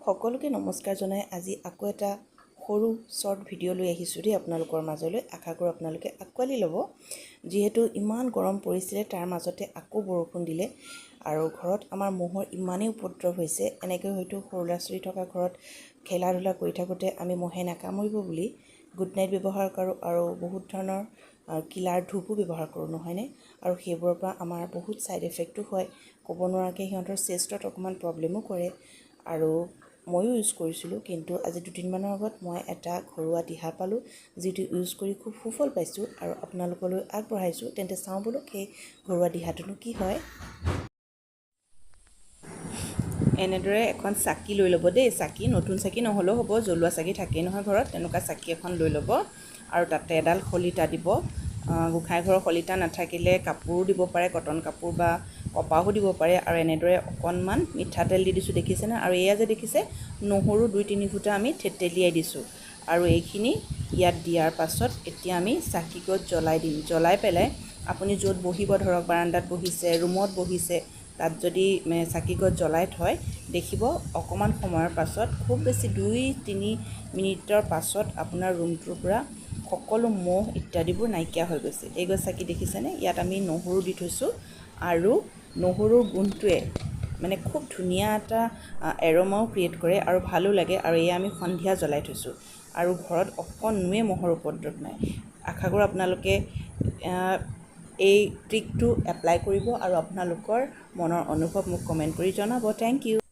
সকলোকে নমস্কাৰ জনাই আজি আকৌ এটা সৰু শৰ্ট ভিডিঅ' লৈ আহিছোঁ দেই আপোনালোকৰ মাজলৈ। আশা কৰোঁ আপোনালোকে আঁকোৱালি ল'ব। যিহেতু ইমান গৰম পৰিছিলে, তাৰ মাজতে আকৌ বৰষুণ দিলে আৰু ঘৰত আমাৰ মহৰ ইমানেই উপদ্ৰৱ হৈছে। এনেকৈ হয়তো সৰু ল'ৰা ছোৱালী থকা ঘৰত খেলা ধূলা কৰি থাকোঁতে আমি মহে নাকামুৰিব বুলি গুড নাইট ব্যৱহাৰ কৰোঁ আৰু বহুত ধৰণৰ কিলাৰ ধূপো ব্যৱহাৰ কৰোঁ, নহয়নে? আৰু সেইবোৰৰ পৰা আমাৰ বহুত ছাইড এফেক্টো হয়। ক'ব নোৱাৰাকৈ সিহঁতৰ চেষ্টত অকণমান প্ৰব্লেমো কৰে আৰু ময়ো ইউজ কৰিছিলোঁ। কিন্তু আজি দুদিনমানৰ আগত মই এটা ঘৰুৱা দিহা পালোঁ, যিটো ইউজ কৰি খুব সুফল পাইছোঁ আৰু আপোনালোকলৈ আগবঢ়াইছোঁ। তেন্তে চাওঁ বলক সেই ঘৰুৱা দিহাটোনো কি হয়। এনেদৰে এখন চাকি লৈ ল'ব দেই। চাকি নতুন চাকি নহ'লেও হ'ব, জ্বলোৱা চাকি থাকেই নহয় ঘৰত, তেনেকুৱা চাকি এখন লৈ ল'ব আৰু তাতে এডাল শলিতা দিব। গোঁসাই ঘৰৰ শলিতা নাথাকিলে কাপোৰো দিব পাৰে, কটন কাপোৰ বা কপাহো দিব পাৰে। আৰু এনেদৰে অকণমান মিঠাতেল দি দিছোঁ, দেখিছেনে? আৰু এয়া যে দেখিছে, নহৰু 2-3 ফুটা আমি থেতেলিয়াই দিছোঁ। আৰু এইখিনি ইয়াত দিয়াৰ পাছত এতিয়া আমি চাকিগছ জ্বলাই দিম। জ্বলাই পেলাই আপুনি য'ত বহিব, ধৰক বাৰান্দাত বহিছে, ৰুমত বহিছে, তাত যদি চাকিগছ জ্বলাই থয়, দেখিব অকণমান সময়ৰ পাছত, খুব বেছি 2-3 মিনিটৰ পাছত আপোনাৰ ৰুমটোৰ পৰা সকলো মহ ইত্যাদিবোৰ নাইকিয়া হৈ গৈছে। এইগছ চাকি দেখিছেনে? ইয়াত আমি নহৰু দি থৈছোঁ আৰু নহৰুৰ গোন্ধটোৱে মানে খুব ধুনীয়া এটা এৰ'মাও ক্ৰিয়েট কৰে আৰু ভালো লাগে। আৰু এয়া আমি সন্ধিয়া জ্বলাই থৈছোঁ আৰু ঘৰত অকণোৱে মহৰ উপদ্ৰৱ নাই। আশা কৰোঁ আপোনালোকে এই ট্ৰিকটো এপ্লাই কৰিব আৰু আপোনালোকৰ মনৰ অনুভৱ মোক কমেণ্ট কৰি জনাব। Thank U.